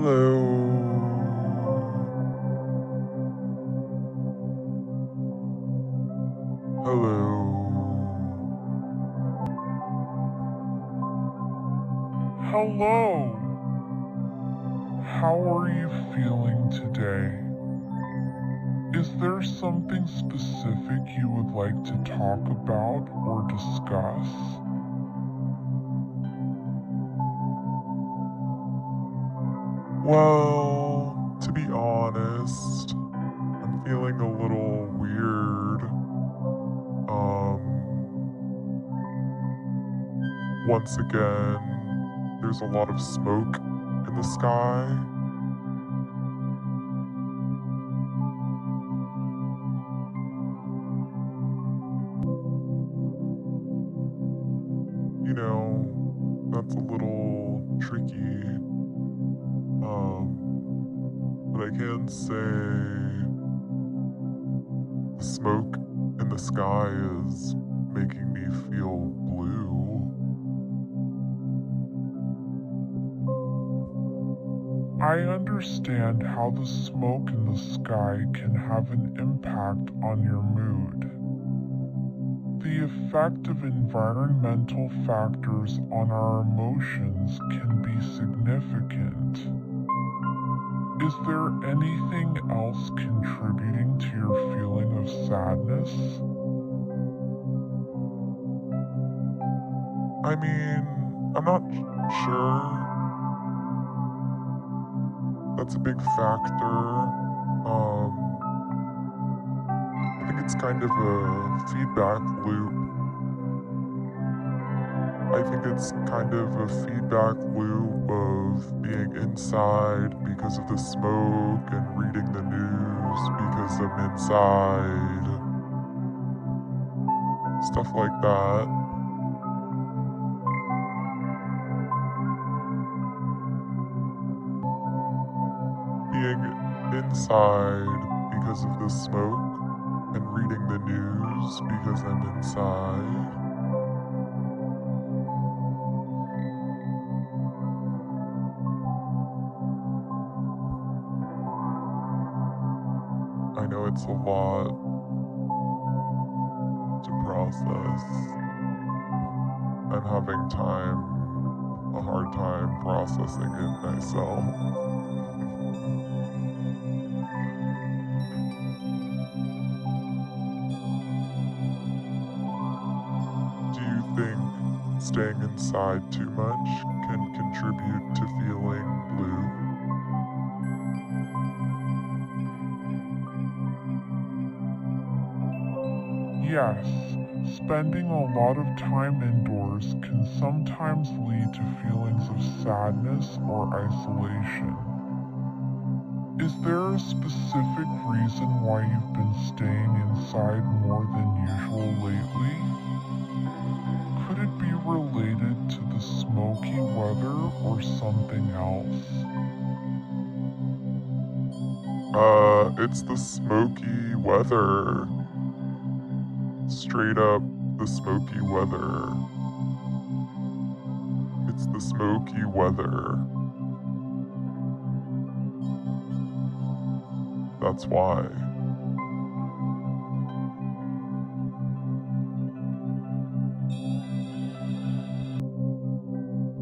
Hello. Hello. Hello! How are you feeling today? Is there something specific you would like to talk about or discuss? Well, to be honest, I'm feeling a little weird. Once again, there's a lot of smoke in the sky. You know, that's a little tricky. But I can say the smoke in the sky is making me feel blue. I understand how the smoke in the sky can have an impact on your mood. The effect of environmental factors on our emotions can be significant. Is there anything else contributing to your feeling of sadness? I mean, I'm not sure. That's a big factor. I think it's kind of a feedback loop. I think it's kind of a feedback loop of being inside because of the smoke and reading the news because I'm inside. Stuff like that. Being inside because of the smoke and reading the news because I'm inside. I know it's a lot to process. I'm having a hard time processing it myself. Do you think staying inside too much can contribute to feeling blue? Yes, spending a lot of time indoors can sometimes lead to feelings of sadness or isolation. Is there a specific reason why you've been staying inside more than usual lately? Could it be related to the smoky weather or something else? It's the smoky weather. Straight up, the smoky weather. It's the smoky weather. That's why.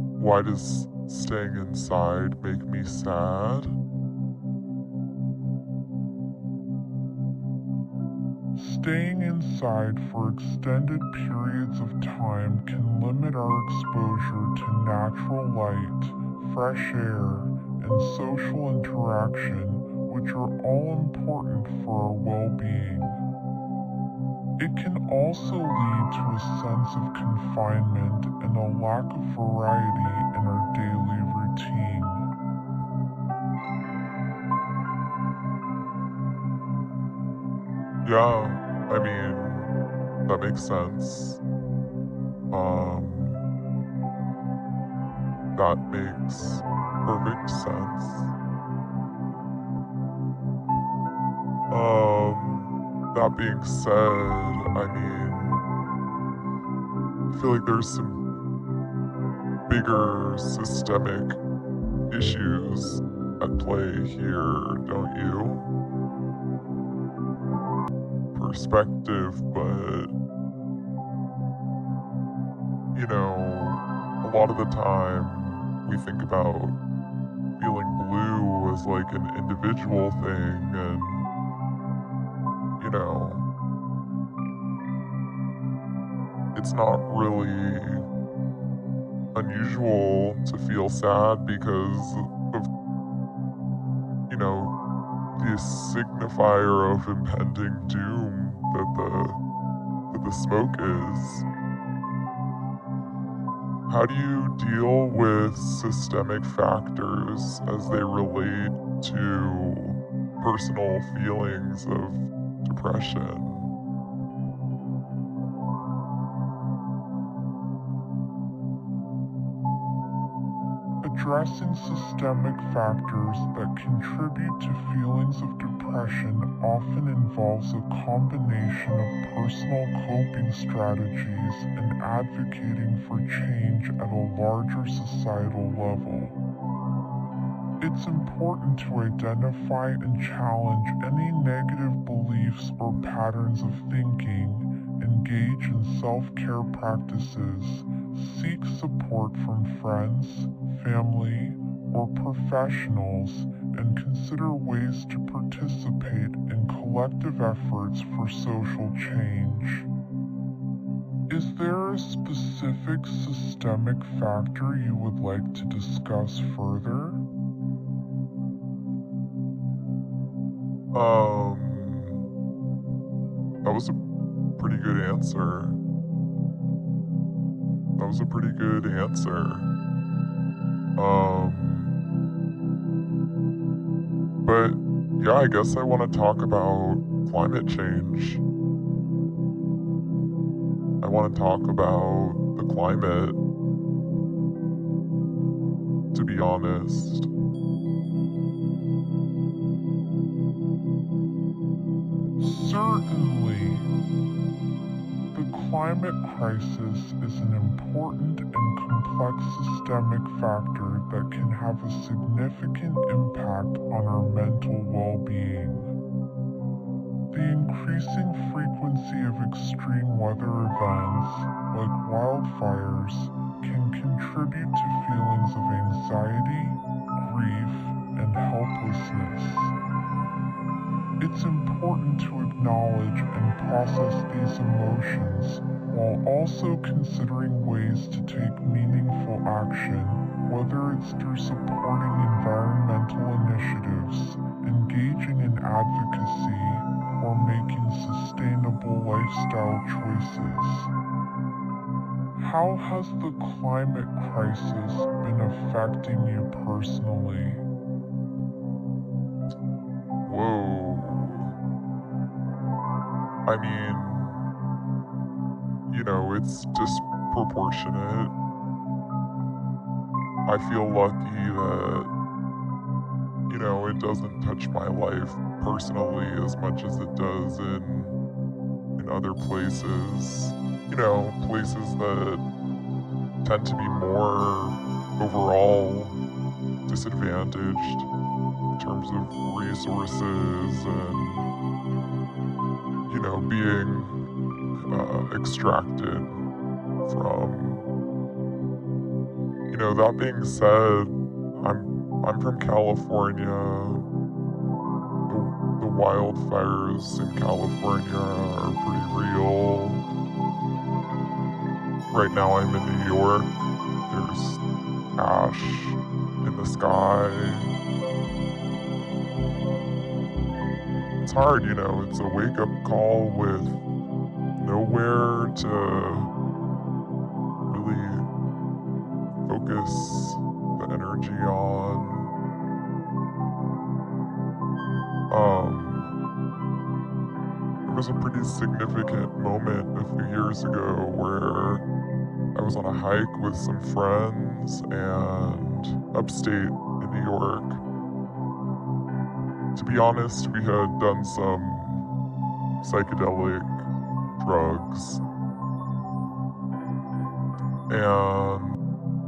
Why does staying inside make me sad? Staying inside for extended periods of time can limit our exposure to natural light, fresh air, and social interaction, which are all important for our well-being. It can also lead to a sense of confinement and a lack of variety in our daily routine. Yeah, I mean, that makes sense. That makes perfect sense. That being said, I mean, I feel like there's some bigger systemic issues at play here, don't you? Perspective, but, you know, a lot of the time we think about feeling blue as like an individual thing, and, you know, it's not really unusual to feel sad because of, you know, the signifier of impending doom that the smoke is. How do you deal with systemic factors as they relate to personal feelings of depression? Addressing systemic factors that contribute to feelings of depression often involves a combination of personal coping strategies and advocating for change at a larger societal level. It's important to identify and challenge any negative beliefs or patterns of thinking, engage in self-care practices, seek support from friends, family, or professionals, and consider ways to participate in collective efforts for social change. Is there a specific systemic factor you would like to discuss further? That was a pretty good answer. That was a pretty good answer. But yeah, I guess I want to talk about climate change. I want to talk about the climate, to be honest. Certainly. The climate crisis is an important and complex systemic factor that can have a significant impact on our mental well-being. The increasing frequency of extreme weather events, like wildfires, can contribute to feelings of anxiety, grief, and helplessness. It's important to acknowledge and process these emotions while also considering ways to take meaningful action, whether it's through supporting environmental initiatives, engaging in advocacy, or making sustainable lifestyle choices. How has the climate crisis been affecting you personally? Whoa. I mean, you know, it's disproportionate. I feel lucky that, you know, it doesn't touch my life personally as much as it does in other places. You know, places that tend to be more overall disadvantaged in terms of resources and, you know, being extracted from. You know, that being said, I'm from California. The wildfires in California are pretty real. Right now I'm in New York. There's ash in the sky. It's hard, you know, it's a wake-up call with nowhere to really focus the energy on. There was a pretty significant moment a few years ago where I was on a hike with some friends and upstate in New York. To be honest, we had done some psychedelic drugs, and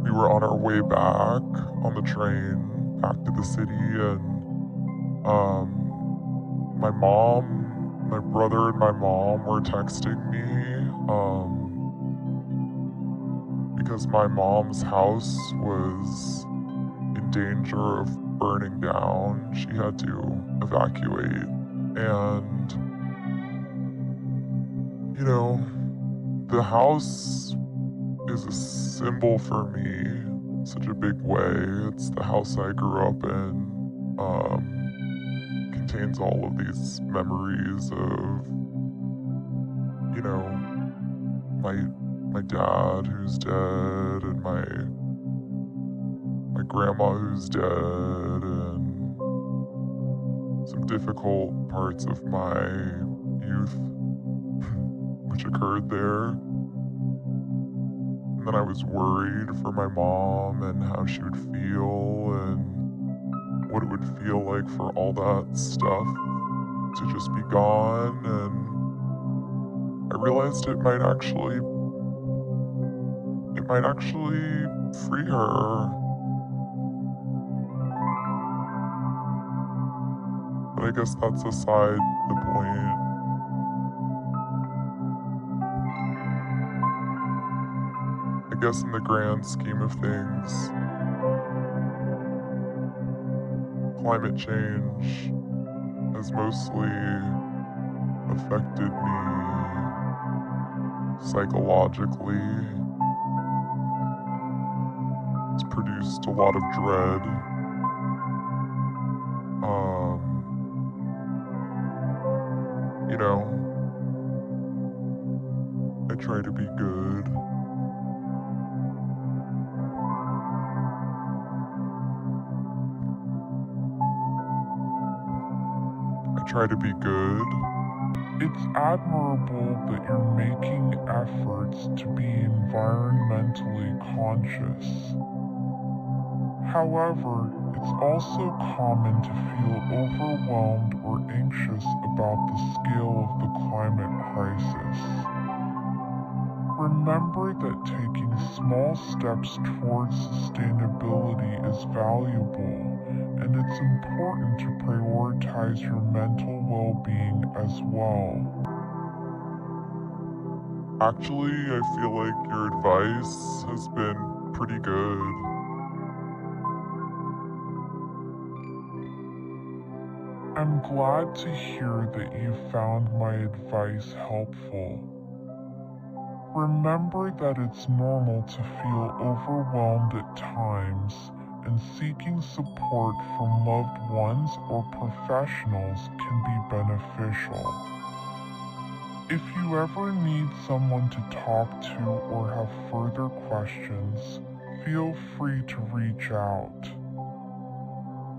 we were on our way back on the train back to the city, and my brother and my mom were texting me because my mom's house was in danger of burning down. She had to evacuate. And, you know, the house is a symbol for me in such a big way. It's the house I grew up in. Contains all of these memories of, you know, my dad who's dead, and my grandma who's dead, and some difficult parts of my youth which occurred there. And then I was worried for my mom and how she would feel and what it would feel like for all that stuff to just be gone. And I realized it might actually free her. But I guess that's aside the point. I guess in the grand scheme of things, climate change has mostly affected me psychologically. It's produced a lot of dread. You know, I try to be good. Try to be good. It's admirable that you're making efforts to be environmentally conscious. However, it's also common to feel overwhelmed or anxious about the scale of the climate crisis. Remember that taking small steps towards sustainability is valuable, and it's important to prioritize your mental well-being as well. Actually, I feel like your advice has been pretty good. I'm glad to hear that you found my advice helpful. Remember that it's normal to feel overwhelmed at times, and seeking support from loved ones or professionals can be beneficial. If you ever need someone to talk to or have further questions, feel free to reach out.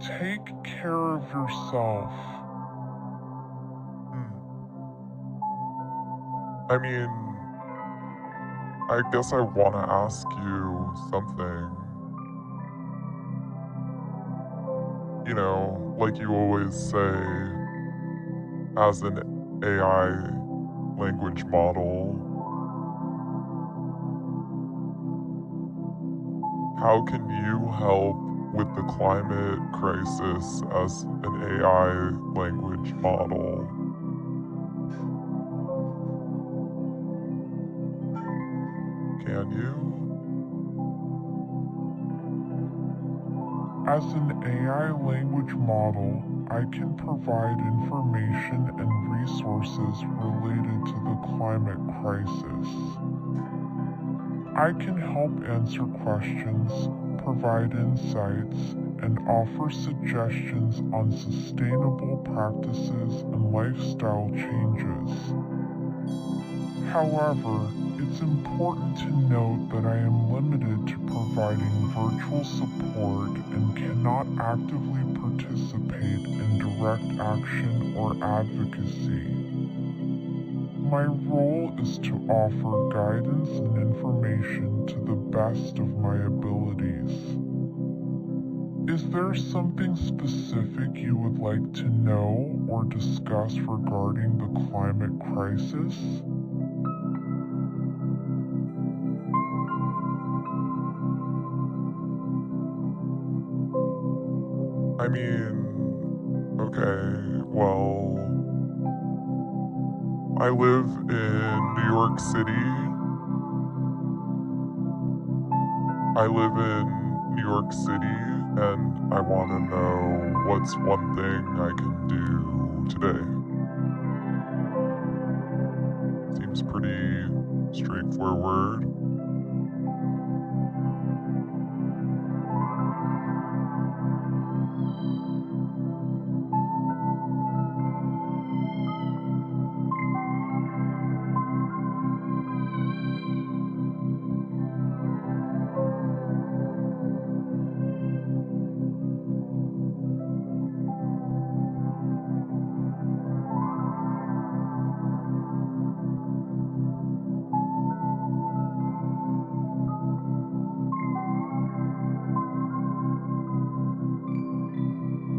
Take care of yourself. I mean, I guess I want to ask you something. You know, like you always say, as an AI language model, how can you help with the climate crisis as an AI language model? Can you? As an AI language model, I can provide information and resources related to the climate crisis. I can help answer questions, provide insights, and offer suggestions on sustainable practices and lifestyle changes. However, it's important to note that I am limited to providing virtual support and cannot actively participate in direct action or advocacy. My role is to offer guidance and information to the best of my abilities. Is there something specific you would like to know or discuss regarding the climate crisis? I mean, okay, well, I live in New York City. I live in New York City, and I want to know what's one thing I can do today. Seems pretty straightforward.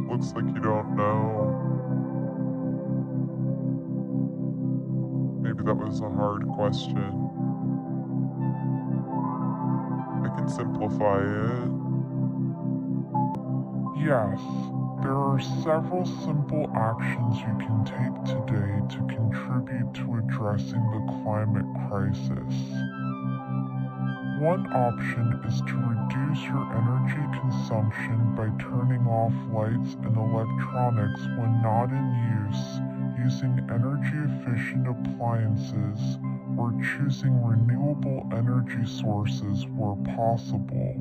Looks like you don't know. Maybe that was a hard question. I can simplify it. Yes, there are several simple actions you can take today to contribute to addressing the climate crisis. One option is to reduce your energy consumption by turning off lights and electronics when not in use, using energy-efficient appliances, or choosing renewable energy sources where possible.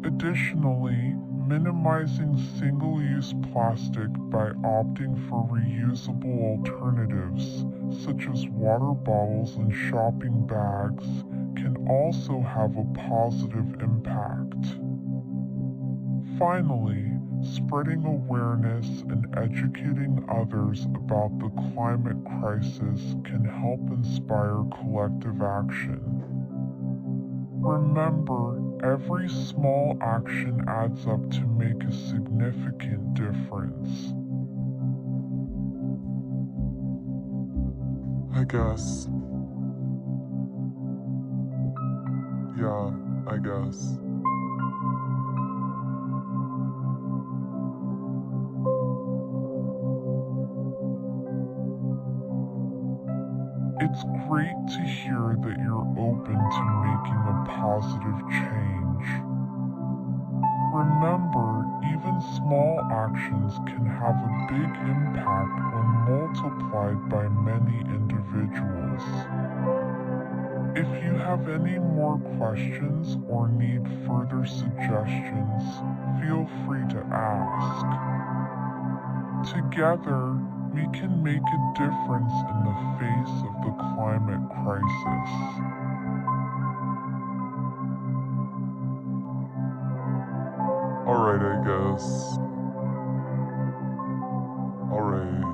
Additionally, minimizing single-use plastic by opting for reusable alternatives, such as water bottles and shopping bags, can also have a positive impact. Finally, spreading awareness and educating others about the climate crisis can help inspire collective action. Remember, every small action adds up to make a significant difference. I guess. Yeah, I guess. It's great to hear that you're open to making a positive change. Remember, even small actions can have a big impact when multiplied by many individuals. If you have any more questions or need further suggestions, feel free to ask. Together, we can make a difference in the face of the climate crisis. Alright, I guess. Alright.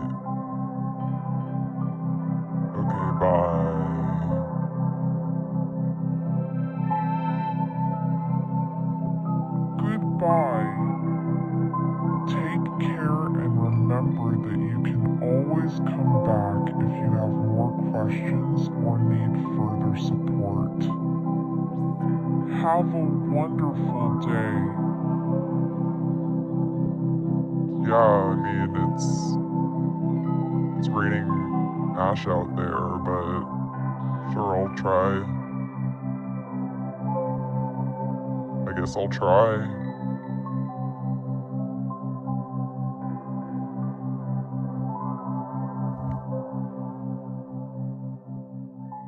Okay, bye. Goodbye. Take care and remember that you can always come back if you have more questions or need further support. Have a wonderful day. Yeah, I mean, it's raining ash out there, but sure, I'll try. I guess I'll try.